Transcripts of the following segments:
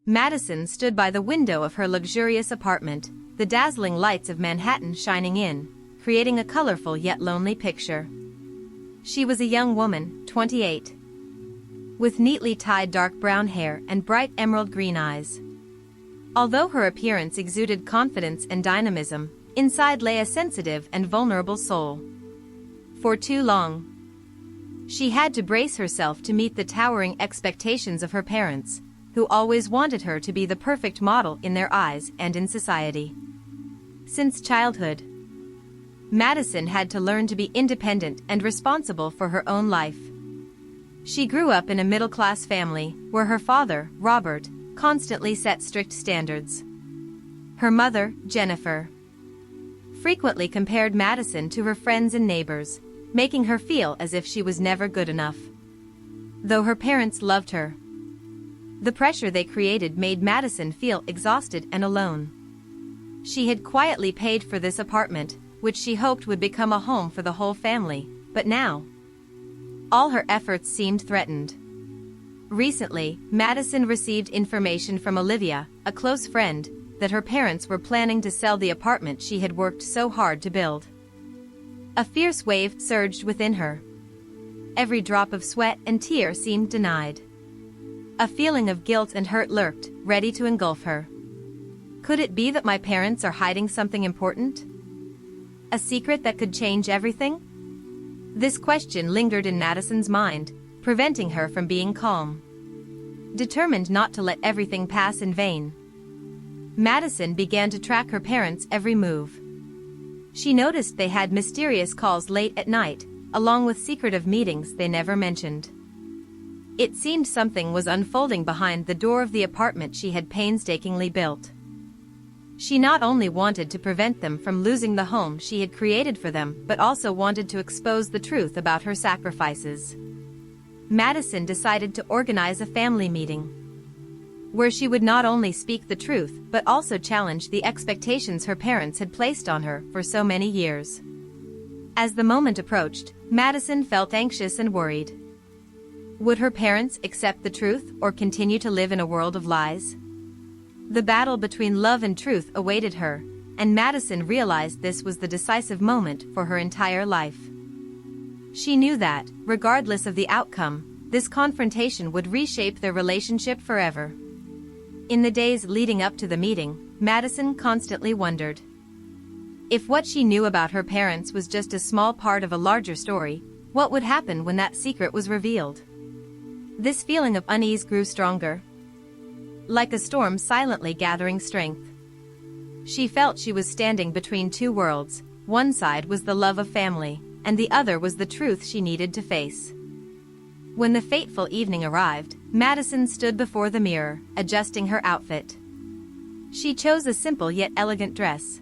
Madison stood by the window of her luxurious apartment, the dazzling lights of Manhattan shining in, creating a colorful yet lonely picture. She was a young woman, 28, with neatly tied dark brown hair and bright emerald green eyes. Although her appearance exuded confidence and dynamism, inside lay a sensitive and vulnerable soul. For too long, she had to brace herself to meet the towering expectations of her parents, who always wanted her to be the perfect model in their eyes and in society. Since childhood, Madison had to learn to be independent and responsible for her own life. She grew up in a middle-class family, where her father, Robert, constantly set strict standards. Her mother, Jennifer, frequently compared Madison to her friends and neighbors, making her feel as if she was never good enough. Though her parents loved her, the pressure they created made Madison feel exhausted and alone. She had quietly paid for this apartment, which she hoped would become a home for the whole family, but now, all her efforts seemed threatened. Recently, Madison received information from Olivia, a close friend, that her parents were planning to sell the apartment she had worked so hard to build. A fierce wave surged within her. Every drop of sweat and tear seemed denied. A feeling of guilt and hurt lurked, ready to engulf her. Could it be that my parents are hiding something important? A secret that could change everything? This question lingered in Madison's mind, preventing her from being calm. Determined not to let everything pass in vain, Madison began to track her parents' every move. She noticed they had mysterious calls late at night, along with secretive meetings they never mentioned. It seemed something was unfolding behind the door of the apartment she had painstakingly built. She not only wanted to prevent them from losing the home she had created for them, but also wanted to expose the truth about her sacrifices. Madison decided to organize a family meeting, where she would not only speak the truth but also challenge the expectations her parents had placed on her for so many years. As the moment approached, Madison felt anxious and worried. Would her parents accept the truth or continue to live in a world of lies? The battle between love and truth awaited her, and Madison realized this was the decisive moment for her entire life. She knew that, regardless of the outcome, this confrontation would reshape their relationship forever. In the days leading up to the meeting, Madison constantly wondered if what she knew about her parents was just a small part of a larger story, what would happen when that secret was revealed? This feeling of unease grew stronger, like a storm silently gathering strength. She felt she was standing between two worlds. One side was the love of family, and the other was the truth she needed to face. When the fateful evening arrived, Madison stood before the mirror, adjusting her outfit. She chose a simple yet elegant dress,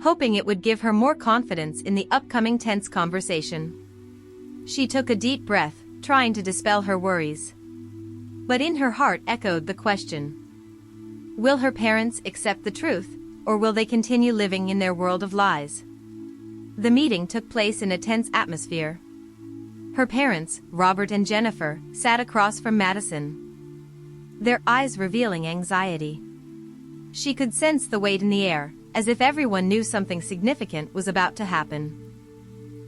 hoping it would give her more confidence in the upcoming tense conversation. She took a deep breath, trying to dispel her worries. But in her heart echoed the question: will her parents accept the truth, or will they continue living in their world of lies? The meeting took place in a tense atmosphere. Her parents, Robert and Jennifer, sat across from Madison, their eyes revealing anxiety. She could sense the weight in the air, as if everyone knew something significant was about to happen.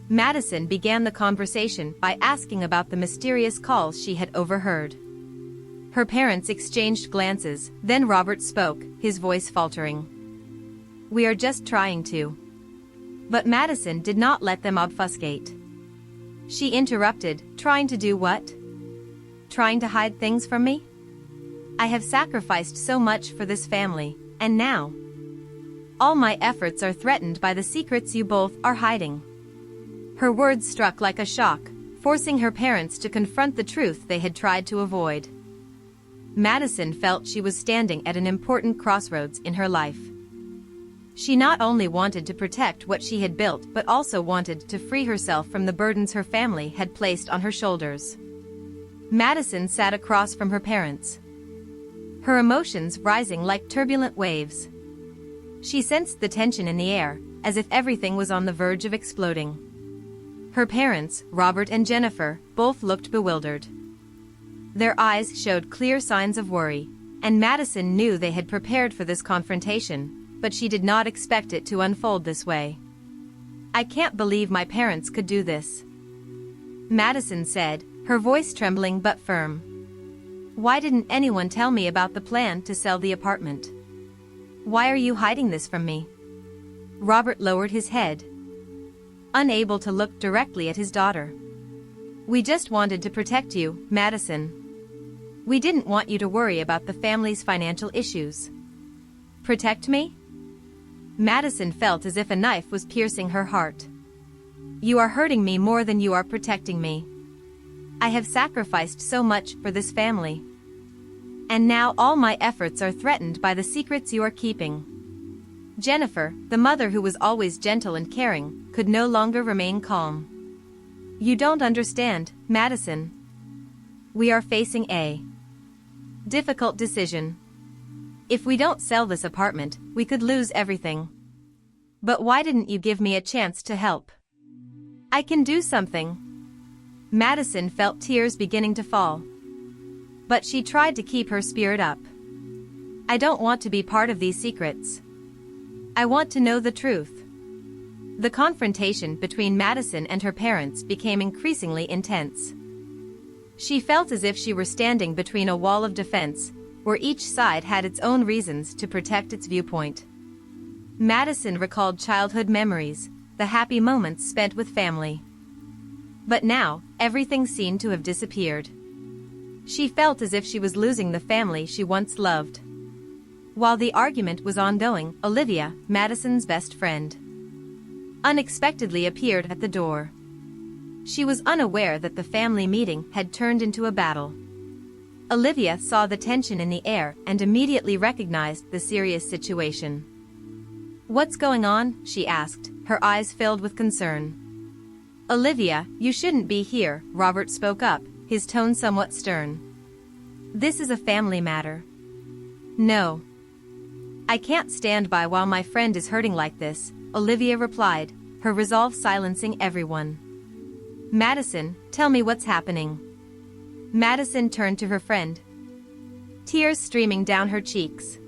Madison began the conversation by asking about the mysterious calls she had overheard. Her parents exchanged glances, then Robert spoke, his voice faltering. "We are just trying to." But Madison did not let them obfuscate. She interrupted, "Trying to do what? Trying to hide things from me? I have sacrificed so much for this family, and now all my efforts are threatened by the secrets you both are hiding." Her words struck like a shock, forcing her parents to confront the truth they had tried to avoid. Madison felt she was standing at an important crossroads in her life. She not only wanted to protect what she had built but also wanted to free herself from the burdens her family had placed on her shoulders. Madison sat across from her parents, her emotions rising like turbulent waves. She sensed the tension in the air, as if everything was on the verge of exploding. Her parents, Robert and Jennifer, both looked bewildered. Their eyes showed clear signs of worry, And Madison knew they had prepared for this confrontation, but she did not expect it to unfold this way. "I can't believe my parents could do this," Madison said, her voice trembling but firm. "Why didn't anyone tell me about the plan to sell the apartment? Why are you hiding this from me?" Robert lowered his head, unable to look directly at his daughter. "We just wanted to protect you, Madison. We didn't want you to worry about the family's financial issues." "Protect me?" Madison felt as if a knife was piercing her heart. "You are hurting me more than you are protecting me. I have sacrificed so much for this family. And now all my efforts are threatened by the secrets you are keeping." Jennifer, the mother who was always gentle and caring, could no longer remain calm. "You don't understand, Madison. We are facing a difficult decision. If we don't sell this apartment, we could lose everything. But why didn't you give me a chance to help? I can do something." Madison felt tears beginning to fall. But she tried to keep her spirit up. "I don't want to be part of these secrets. I want to know the truth." The confrontation between Madison and her parents became increasingly intense. She felt as if she were standing between a wall of defense, where each side had its own reasons to protect its viewpoint. Madison recalled childhood memories, the happy moments spent with family. But now, everything seemed to have disappeared. She felt as if she was losing the family she once loved. While the argument was ongoing, Olivia, Madison's best friend, unexpectedly appeared at the door. She was unaware that the family meeting had turned into a battle. Olivia saw the tension in the air and immediately recognized the serious situation. "What's going on?" she asked, her eyes filled with concern. "Olivia, you shouldn't be here," Robert spoke up, his tone somewhat stern. "This is a family matter." "No. I can't stand by while my friend is hurting like this," Olivia replied, her resolve silencing everyone. "Madison, tell me what's happening." Madison turned to her friend, tears streaming down her cheeks.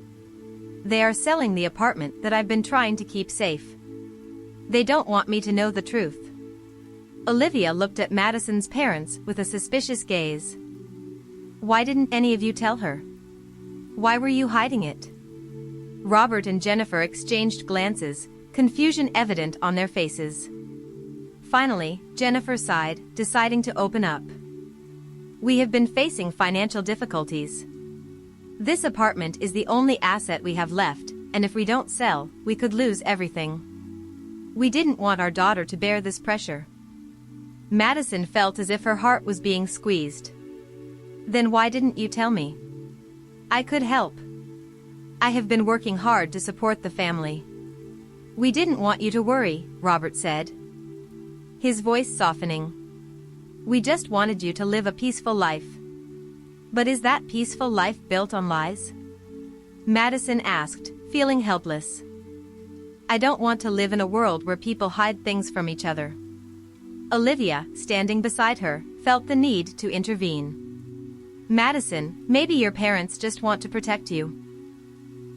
"They are selling the apartment that I've been trying to keep safe. They don't want me to know the truth." Olivia looked at Madison's parents with a suspicious gaze. "Why didn't any of you tell her? Why were you hiding it?" Robert and Jennifer exchanged glances, confusion evident on their faces. Finally, Jennifer sighed, deciding to open up. "We have been facing financial difficulties. This apartment is the only asset we have left, and if we don't sell, we could lose everything. We didn't want our daughter to bear this pressure." Madison felt as if her heart was being squeezed. "Then why didn't you tell me? I could help. I have been working hard to support the family." "We didn't want you to worry," Robert said, his voice softening. "We just wanted you to live a peaceful life." "But is that peaceful life built on lies?" Madison asked, feeling helpless. "I don't want to live in a world where people hide things from each other." Olivia, standing beside her, felt the need to intervene. "Madison, maybe your parents just want to protect you.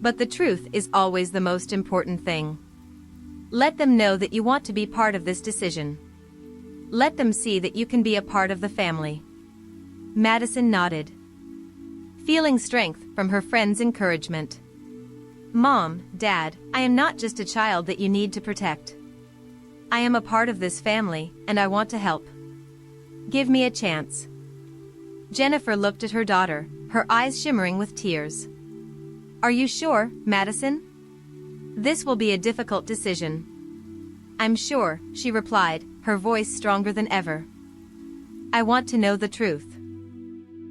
But the truth is always the most important thing. Let them know that you want to be part of this decision. Let them see that you can be a part of the family." Madison nodded, feeling strength from her friend's encouragement. "Mom, Dad, I am not just a child that you need to protect. I am a part of this family, and I want to help. Give me a chance." Jennifer looked at her daughter, her eyes shimmering with tears. "Are you sure, Madison? This will be a difficult decision." "I'm sure," she replied, her voice stronger than ever. "I want to know the truth.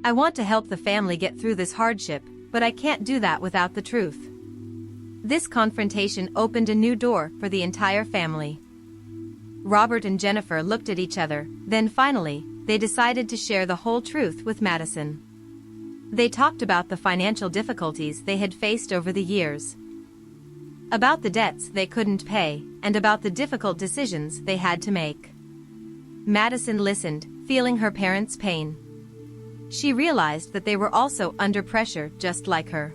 I want to help the family get through this hardship, but I can't do that without the truth." This confrontation opened a new door for the entire family. Robert and Jennifer looked at each other, then finally, they decided to share the whole truth with Madison. They talked about the financial difficulties they had faced over the years, about the debts they couldn't pay, and about the difficult decisions they had to make. Madison listened, feeling her parents' pain. She realized that they were also under pressure just like her.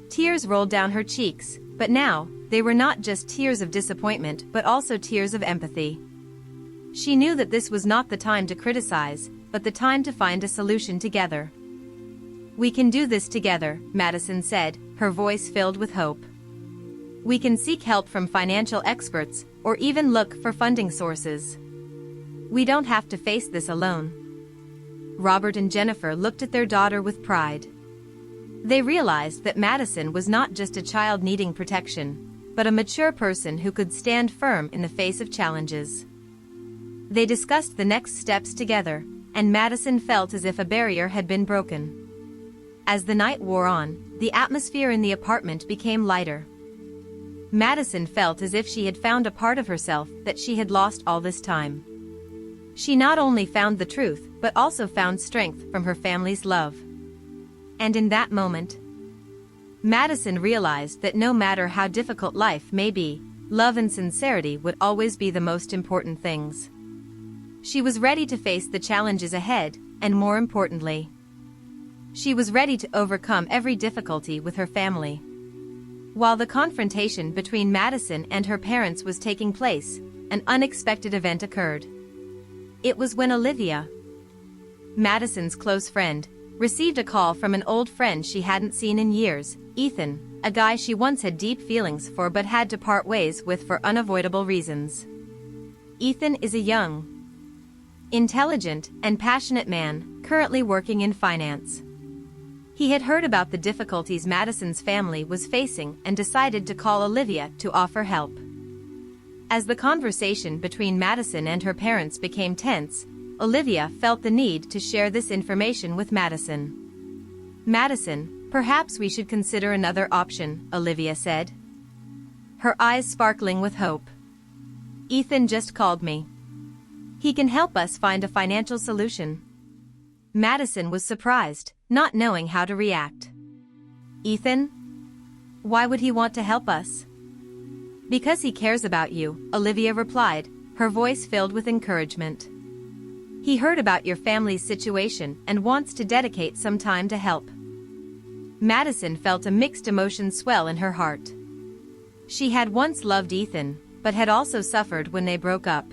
Tears rolled down her cheeks, but now, they were not just tears of disappointment but also tears of empathy. She knew that this was not the time to criticize, but the time to find a solution together. "We can do this together," Madison said, her voice filled with hope. "We can seek help from financial experts, or even look for funding sources. We don't have to face this alone." Robert and Jennifer looked at their daughter with pride. They realized that Madison was not just a child needing protection, but a mature person who could stand firm in the face of challenges. They discussed the next steps together, and Madison felt as if a barrier had been broken. As the night wore on, the atmosphere in the apartment became lighter. Madison felt as if she had found a part of herself that she had lost all this time. She not only found the truth, but also found strength from her family's love. And in that moment, Madison realized that no matter how difficult life may be, love and sincerity would always be the most important things. She was ready to face the challenges ahead, and more importantly, she was ready to overcome every difficulty with her family. While the confrontation between Madison and her parents was taking place, an unexpected event occurred. It was when Olivia, Madison's close friend, received a call from an old friend she hadn't seen in years, Ethan, a guy she once had deep feelings for but had to part ways with for unavoidable reasons. Ethan is a young, intelligent, and passionate man, currently working in finance. He had heard about the difficulties Madison's family was facing and decided to call Olivia to offer help. As the conversation between Madison and her parents became tense, Olivia felt the need to share this information with Madison. "Madison, perhaps we should consider another option," Olivia said, her eyes sparkling with hope. "Ethan just called me. He can help us find a financial solution." Madison was surprised, not knowing how to react. "Ethan? Why would he want to help us?" "Because he cares about you," Olivia replied, her voice filled with encouragement. "He heard about your family's situation and wants to dedicate some time to help." Madison felt a mixed emotion swell in her heart. She had once loved Ethan, but had also suffered when they broke up.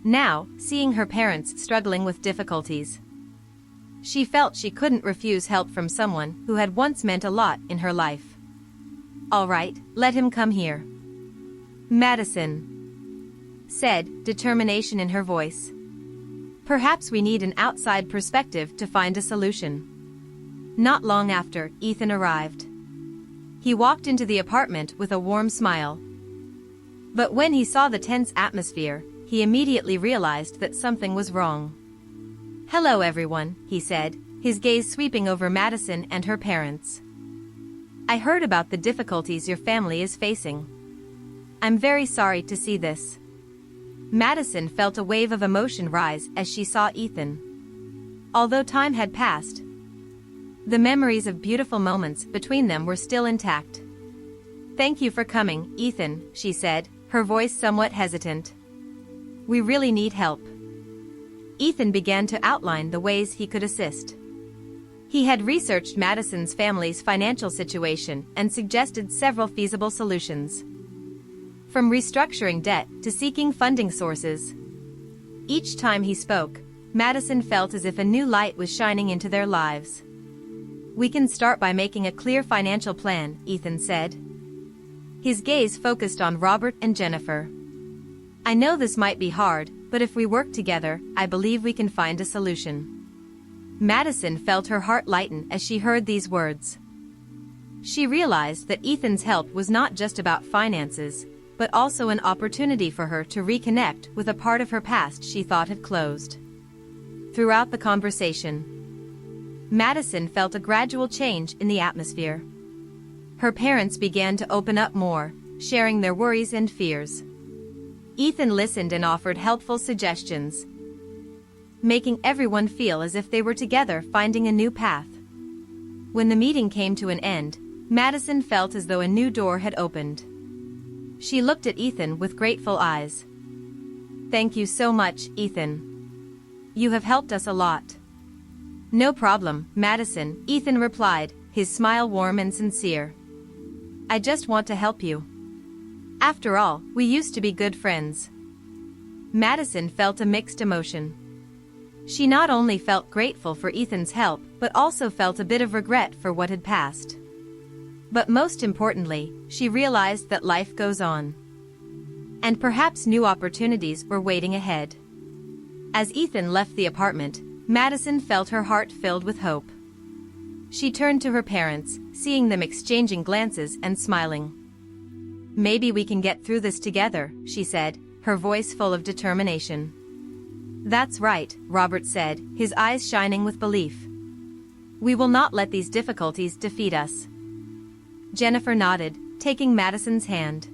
Now, seeing her parents struggling with difficulties, she felt she couldn't refuse help from someone who had once meant a lot in her life. "All right, let him come here," Madison said, determination in her voice. "Perhaps we need an outside perspective to find a solution." Not long after, Ethan arrived. He walked into the apartment with a warm smile. But when he saw the tense atmosphere, he immediately realized that something was wrong. "Hello everyone," he said, his gaze sweeping over Madison and her parents. "I heard about the difficulties your family is facing. I'm very sorry to see this." Madison felt a wave of emotion rise as she saw Ethan. Although time had passed, the memories of beautiful moments between them were still intact. "Thank you for coming, Ethan," she said, her voice somewhat hesitant. "We really need help." Ethan began to outline the ways he could assist. He had researched Madison's family's financial situation and suggested several feasible solutions. From restructuring debt to seeking funding sources. Each time he spoke, Madison felt as if a new light was shining into their lives. "We can start by making a clear financial plan," Ethan said. His gaze focused on Robert and Jennifer. "I know this might be hard, but if we work together, I believe we can find a solution." Madison felt her heart lighten as she heard these words. She realized that Ethan's help was not just about finances, but also an opportunity for her to reconnect with a part of her past she thought had closed. Throughout the conversation, Madison felt a gradual change in the atmosphere. Her parents began to open up more, sharing their worries and fears. Ethan listened and offered helpful suggestions, making everyone feel as if they were together finding a new path. When the meeting came to an end, Madison felt as though a new door had opened. She looked at Ethan with grateful eyes. "Thank you so much, Ethan. You have helped us a lot." No problem, Madison, Ethan replied, his smile warm and sincere. I just want to help you. After all, we used to be good friends. Madison felt a mixed emotion. She not only felt grateful for Ethan's help, but also felt a bit of regret for what had passed. But most importantly, she realized that life goes on. And perhaps new opportunities were waiting ahead. As Ethan left the apartment, Madison felt her heart filled with hope. She turned to her parents, seeing them exchanging glances and smiling. Maybe we can get through this together, she said, her voice full of determination. That's right, Robert said, his eyes shining with belief. We will not let these difficulties defeat us. Jennifer nodded, taking Madison's hand.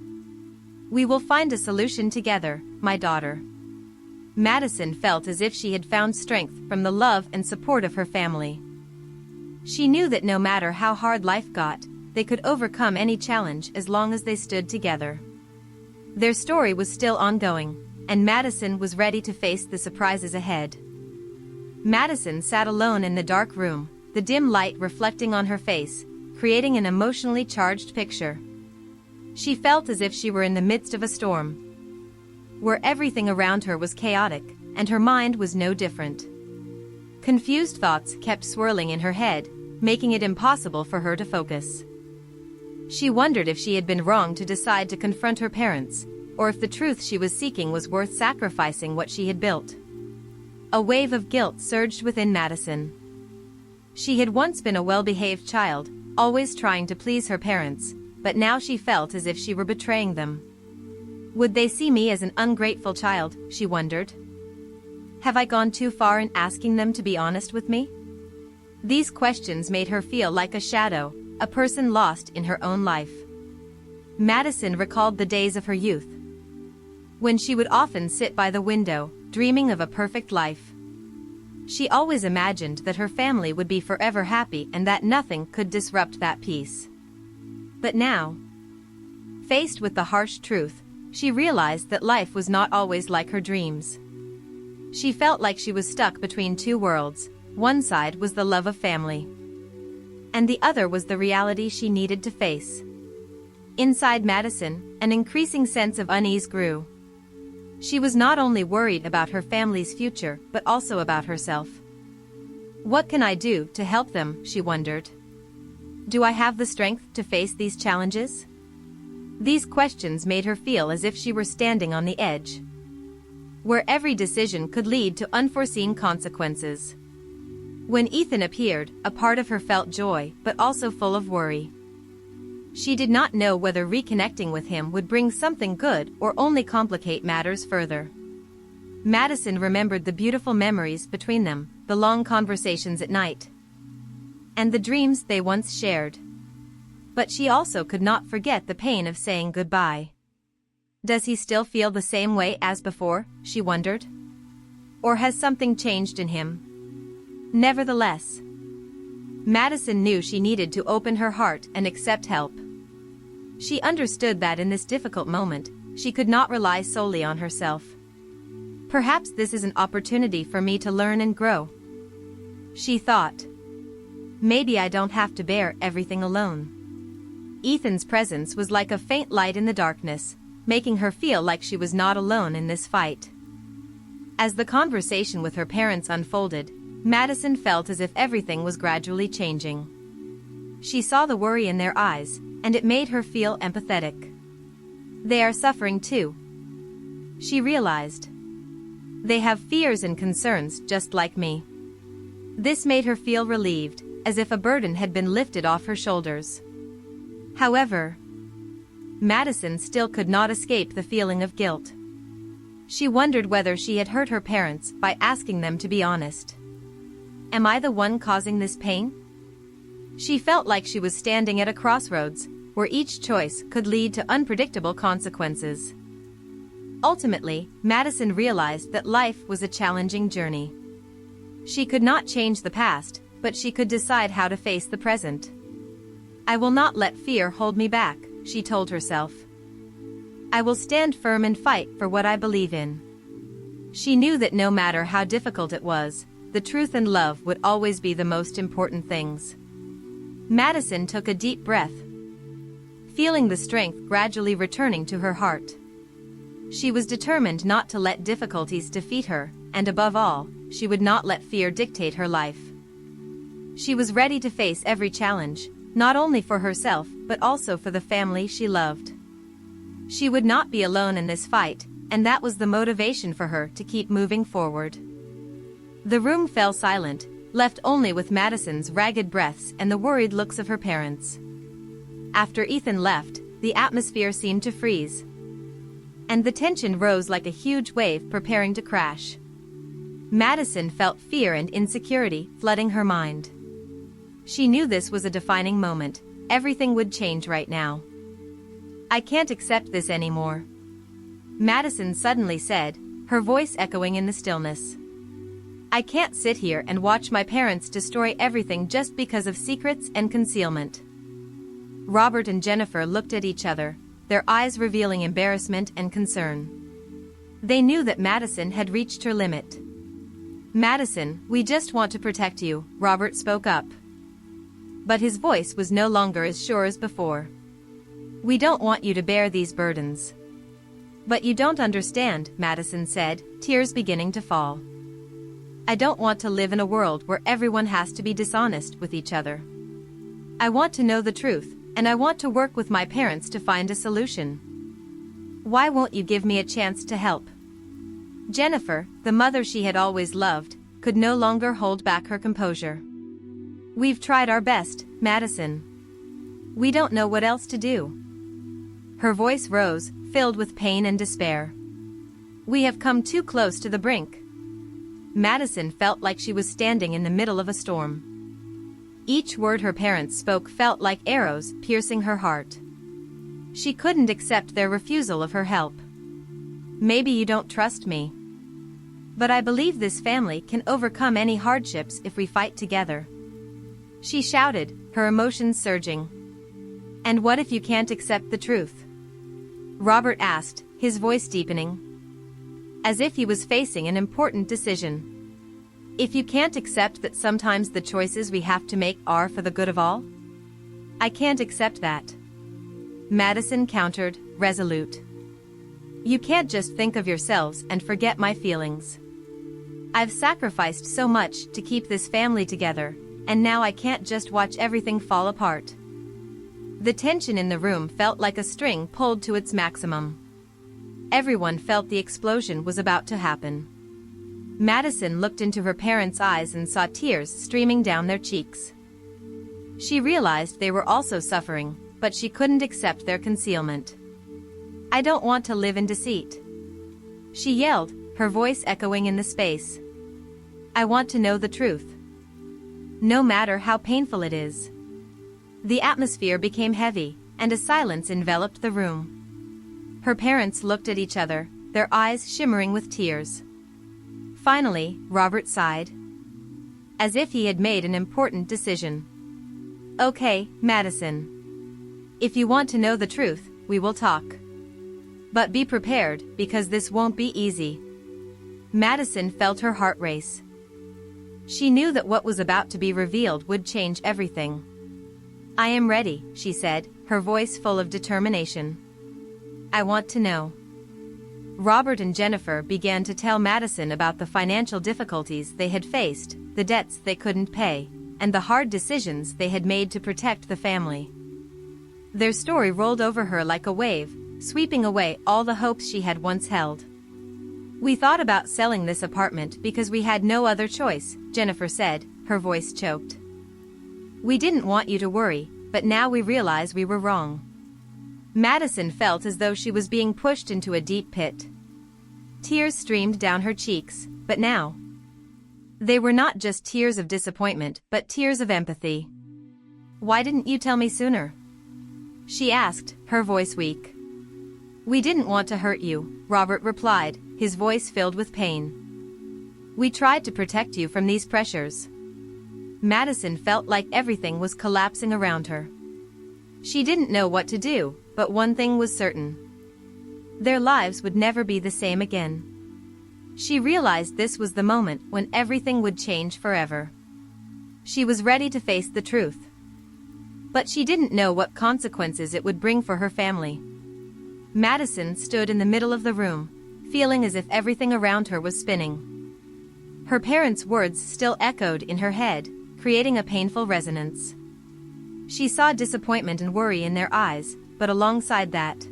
We will find a solution together, my daughter. Madison felt as if she had found strength from the love and support of her family. She knew that no matter how hard life got, they could overcome any challenge as long as they stood together. Their story was still ongoing, and Madison was ready to face the surprises ahead. Madison sat alone in the dark room, the dim light reflecting on her face, creating an emotionally charged picture. She felt as if she were in the midst of a storm, where everything around her was chaotic, and her mind was no different. Confused thoughts kept swirling in her head, making it impossible for her to focus. She wondered if she had been wrong to decide to confront her parents, or if the truth she was seeking was worth sacrificing what she had built. A wave of guilt surged within Madison. She had once been a well-behaved child, always trying to please her parents, but now she felt as if she were betraying them. Would they see me as an ungrateful child, she wondered? Have I gone too far in asking them to be honest with me? These questions made her feel like a shadow, a person lost in her own life. Madison recalled the days of her youth, when she would often sit by the window, dreaming of a perfect life. She always imagined that her family would be forever happy and that nothing could disrupt that peace. But now, faced with the harsh truth, she realized that life was not always like her dreams. She felt like she was stuck between two worlds. One side was the love of family, and the other was the reality she needed to face. Inside Madison, an increasing sense of unease grew. She was not only worried about her family's future, but also about herself. What can I do to help them, she wondered. Do I have the strength to face these challenges? These questions made her feel as if she were standing on the edge, where every decision could lead to unforeseen consequences. When Ethan appeared, a part of her felt joy, but also full of worry. She did not know whether reconnecting with him would bring something good or only complicate matters further. Madison remembered the beautiful memories between them, the long conversations at night, and the dreams they once shared. But she also could not forget the pain of saying goodbye. Does he still feel the same way as before, she wondered? Or has something changed in him? Nevertheless, Madison knew she needed to open her heart and accept help. She understood that in this difficult moment, she could not rely solely on herself. Perhaps this is an opportunity for me to learn and grow, she thought. Maybe I don't have to bear everything alone. Ethan's presence was like a faint light in the darkness, making her feel like she was not alone in this fight. As the conversation with her parents unfolded, Madison felt as if everything was gradually changing. She saw the worry in their eyes, and it made her feel empathetic. They are suffering too, she realized. They have fears and concerns just like me. This made her feel relieved, as if a burden had been lifted off her shoulders. However, Madison still could not escape the feeling of guilt. She wondered whether she had hurt her parents by asking them to be honest. Am I the one causing this pain? She felt like she was standing at a crossroads, where each choice could lead to unpredictable consequences. Ultimately, Madison realized that life was a challenging journey. She could not change the past, but she could decide how to face the present. I will not let fear hold me back, she told herself. I will stand firm and fight for what I believe in. She knew that no matter how difficult it was, the truth and love would always be the most important things. Madison took a deep breath, feeling the strength gradually returning to her heart. She was determined not to let difficulties defeat her, and above all, she would not let fear dictate her life. She was ready to face every challenge, not only for herself but also for the family she loved. She would not be alone in this fight, and that was the motivation for her to keep moving forward. The room fell silent, left only with Madison's ragged breaths and the worried looks of her parents. After Ethan left, the atmosphere seemed to freeze, and the tension rose like a huge wave preparing to crash. Madison felt fear and insecurity flooding her mind. She knew this was a defining moment. Everything would change right now. "I can't accept this anymore," Madison suddenly said, her voice echoing in the stillness. "I can't sit here and watch my parents destroy everything just because of secrets and concealment." Robert and Jennifer looked at each other, their eyes revealing embarrassment and concern. They knew that Madison had reached her limit. "Madison, we just want to protect you," Robert spoke up. But his voice was no longer as sure as before. "We don't want you to bear these burdens." "But you don't understand," Madison said, tears beginning to fall. "I don't want to live in a world where everyone has to be dishonest with each other. I want to know the truth, and I want to work with my parents to find a solution. Why won't you give me a chance to help?" Jennifer, the mother she had always loved, could no longer hold back her composure. "We've tried our best, Madison. We don't know what else to do." Her voice rose, filled with pain and despair. "We have come too close to the brink." Madison felt like she was standing in the middle of a storm. Each word her parents spoke felt like arrows piercing her heart. She couldn't accept their refusal of her help. "Maybe you don't trust me. But I believe this family can overcome any hardships if we fight together," she shouted, her emotions surging. "And what if you can't accept the truth?" Robert asked, his voice deepening, as if he was facing an important decision. "If you can't accept that sometimes the choices we have to make are for the good of all?" "I can't accept that," Madison countered, resolute. "You can't just think of yourselves and forget my feelings. I've sacrificed so much to keep this family together, and now I can't just watch everything fall apart." The tension in the room felt like a string pulled to its maximum. Everyone felt the explosion was about to happen. Madison looked into her parents' eyes and saw tears streaming down their cheeks. She realized they were also suffering, but she couldn't accept their concealment. "I don't want to live in deceit," she yelled, her voice echoing in the space. "I want to know the truth, no matter how painful it is." The atmosphere became heavy, and a silence enveloped the room. Her parents looked at each other, their eyes shimmering with tears. Finally, Robert sighed, as if he had made an important decision. "Okay, Madison. If you want to know the truth, we will talk. But be prepared, because this won't be easy." Madison felt her heart race. She knew that what was about to be revealed would change everything. "I am ready," she said, her voice full of determination. "I want to know." Robert and Jennifer began to tell Madison about the financial difficulties they had faced, the debts they couldn't pay, and the hard decisions they had made to protect the family. Their story rolled over her like a wave, sweeping away all the hopes she had once held. "We thought about selling this apartment because we had no other choice," Jennifer said, her voice choked. "We didn't want you to worry, but now we realize we were wrong." Madison felt as though she was being pushed into a deep pit. Tears streamed down her cheeks, but now they were not just tears of disappointment but tears of empathy. "Why didn't you tell me sooner?" she asked, her voice weak. "We didn't want to hurt you," Robert replied, his voice filled with pain. "We tried to protect you from these pressures." Madison felt like everything was collapsing around her. She didn't know what to do, but one thing was certain. Their lives would never be the same again. She realized this was the moment when everything would change forever. She was ready to face the truth. But she didn't know what consequences it would bring for her family. Madison stood in the middle of the room, feeling as if everything around her was spinning. Her parents' words still echoed in her head, creating a painful resonance. She saw disappointment and worry in their eyes, but alongside that,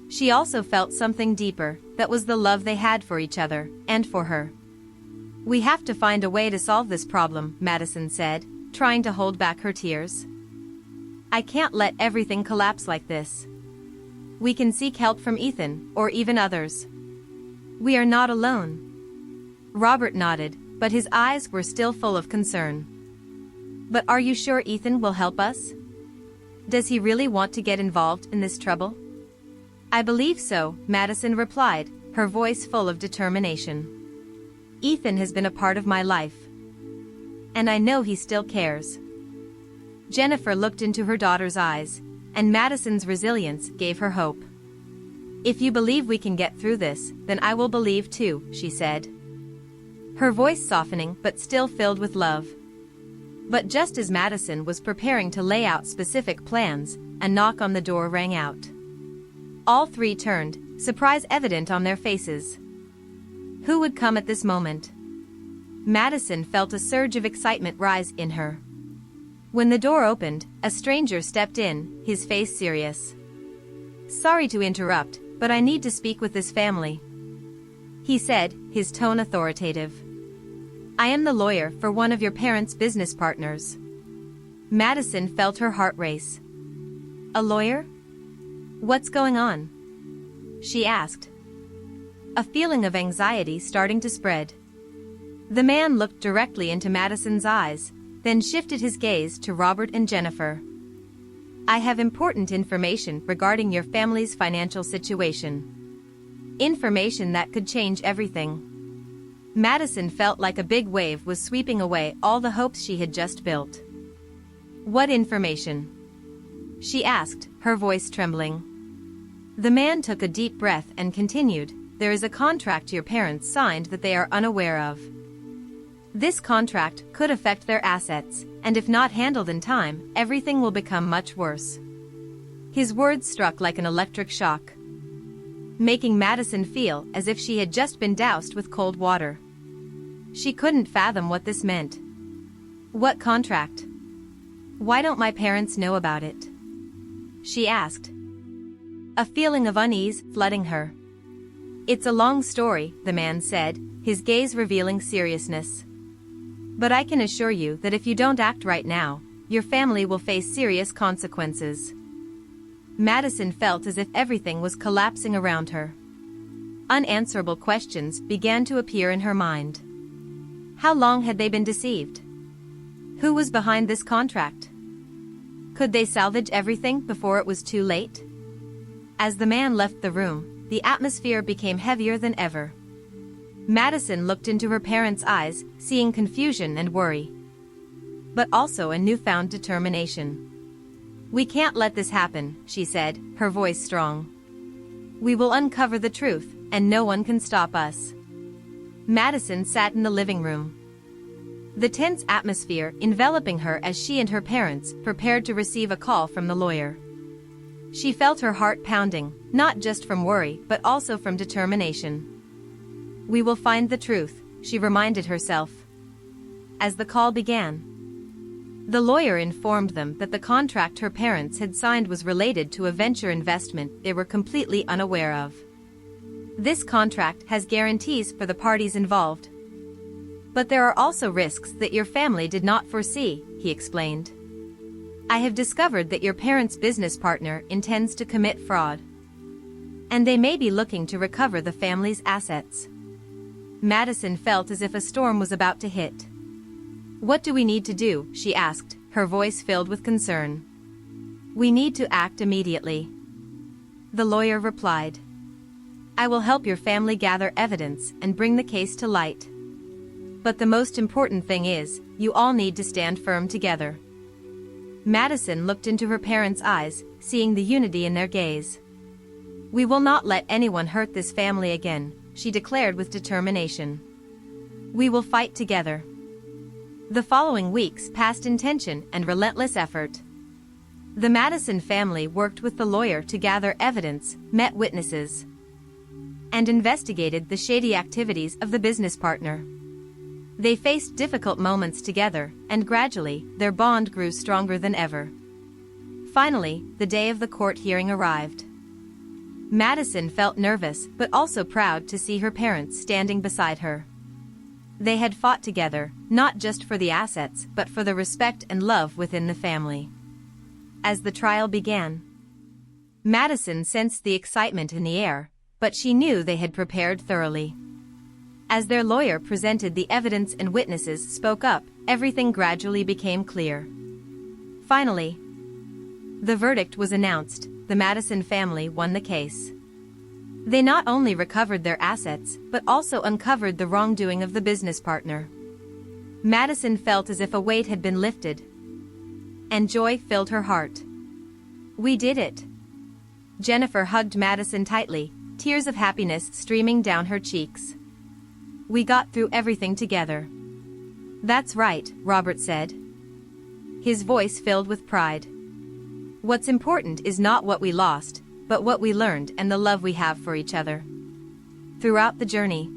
she also felt something deeper, that was the love they had for each other, and for her. "We have to find a way to solve this problem," Madison said, trying to hold back her tears. "I can't let everything collapse like this. We can seek help from Ethan, or even others. We are not alone." Robert nodded, but his eyes were still full of concern. "But are you sure Ethan will help us? Does he really want to get involved in this trouble?" "I believe so," Madison replied, her voice full of determination. "Ethan has been a part of my life. And I know he still cares." Jennifer looked into her daughter's eyes, and Madison's resilience gave her hope. "If you believe we can get through this, then I will believe too," she said. Her voice softening but still filled with love. But just as Madison was preparing to lay out specific plans, a knock on the door rang out. All three turned, surprise evident on their faces. Who would come at this moment? Madison felt a surge of excitement rise in her. When the door opened, a stranger stepped in, his face serious. "Sorry to interrupt, but I need to speak with this family," he said, his tone authoritative. "I am the lawyer for one of your parents' business partners." Madison felt her heart race. "A lawyer? What's going on?" she asked, a feeling of anxiety starting to spread. The man looked directly into Madison's eyes, then shifted his gaze to Robert and Jennifer. "I have important information regarding your family's financial situation. Information that could change everything." Madison felt like a big wave was sweeping away all the hopes she had just built. "What information?" she asked, her voice trembling. The man took a deep breath and continued, "There is a contract your parents signed that they are unaware of. This contract could affect their assets, and if not handled in time, everything will become much worse." His words struck like an electric shock, making Madison feel as if she had just been doused with cold water. She couldn't fathom what this meant. "What contract? Why don't my parents know about it?" she asked, a feeling of unease flooding her. "It's a long story," the man said, his gaze revealing seriousness. "But I can assure you that if you don't act right now, your family will face serious consequences." Madison felt as if everything was collapsing around her. Unanswerable questions began to appear in her mind. How long had they been deceived? Who was behind this contract? Could they salvage everything before it was too late? As the man left the room, the atmosphere became heavier than ever. Madison looked into her parents' eyes, seeing confusion and worry, but also a newfound determination. "We can't let this happen," she said, her voice strong. "We will uncover the truth, and no one can stop us." Madison sat in the living room, the tense atmosphere enveloping her as she and her parents prepared to receive a call from the lawyer. She felt her heart pounding, not just from worry but also from determination. "We will find the truth," she reminded herself. As the call began, the lawyer informed them that the contract her parents had signed was related to a venture investment they were completely unaware of. "This contract has guarantees for the parties involved. But there are also risks that your family did not foresee," he explained. "I have discovered that your parents' business partner intends to commit fraud, and they may be looking to recover the family's assets." Madison felt as if a storm was about to hit. "What do we need to do?" she asked, her voice filled with concern. "We need to act immediately," the lawyer replied. "I will help your family gather evidence and bring the case to light. But the most important thing is, you all need to stand firm together." Madison looked into her parents' eyes, seeing the unity in their gaze. "We will not let anyone hurt this family again," she declared with determination. "We will fight together." The following weeks passed in tension and relentless effort. The Madison family worked with the lawyer to gather evidence, met witnesses, and investigated the shady activities of the business partner. They faced difficult moments together, and gradually, their bond grew stronger than ever. Finally, the day of the court hearing arrived. Madison felt nervous but also proud to see her parents standing beside her. They had fought together, not just for the assets but for the respect and love within the family. As the trial began, Madison sensed the excitement in the air, but she knew they had prepared thoroughly. As their lawyer presented the evidence and witnesses spoke up, everything gradually became clear. Finally, the verdict was announced. The Madison family won the case. They not only recovered their assets, but also uncovered the wrongdoing of the business partner. Madison felt as if a weight had been lifted, and joy filled her heart. "We did it." Jennifer hugged Madison tightly, tears of happiness streaming down her cheeks. "We got through everything together." "That's right," Robert said, his voice filled with pride. "What's important is not what we lost, but what we learned and the love we have for each other." Throughout the journey,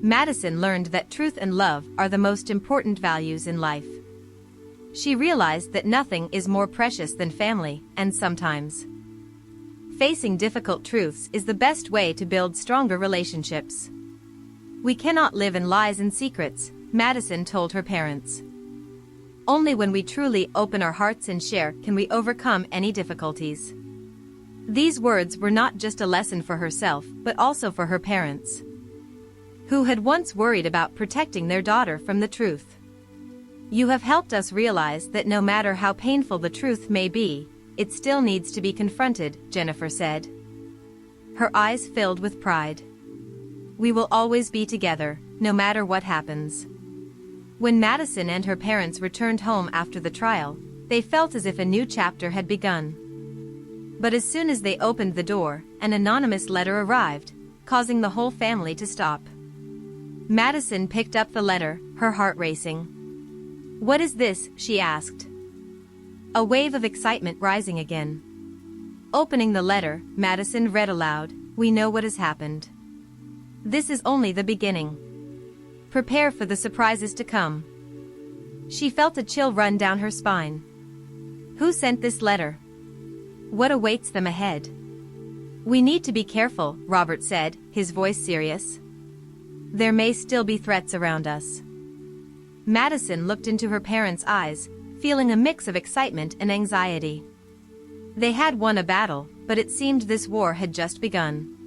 Madison learned that truth and love are the most important values in life. She realized that nothing is more precious than family, and sometimes facing difficult truths is the best way to build stronger relationships. "We cannot live in lies and secrets," Madison told her parents. "Only when we truly open our hearts and share can we overcome any difficulties." These words were not just a lesson for herself, but also for her parents, who had once worried about protecting their daughter from the truth. "You have helped us realize that no matter how painful the truth may be, it still needs to be confronted," Jennifer said, her eyes filled with pride. "We will always be together, no matter what happens." When Madison and her parents returned home after the trial, they felt as if a new chapter had begun. But as soon as they opened the door, an anonymous letter arrived, causing the whole family to stop. Madison picked up the letter, her heart racing. "What is this?" she asked, a wave of excitement rising again. Opening the letter, Madison read aloud, "We know what has happened. This is only the beginning. Prepare for the surprises to come." She felt a chill run down her spine. Who sent this letter? What awaits them ahead? "We need to be careful," Robert said, his voice serious. "There may still be threats around us." Madison looked into her parents' eyes, feeling a mix of excitement and anxiety. They had won a battle, but it seemed this war had just begun.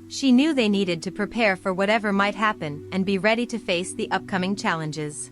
She knew they needed to prepare for whatever might happen and be ready to face the upcoming challenges.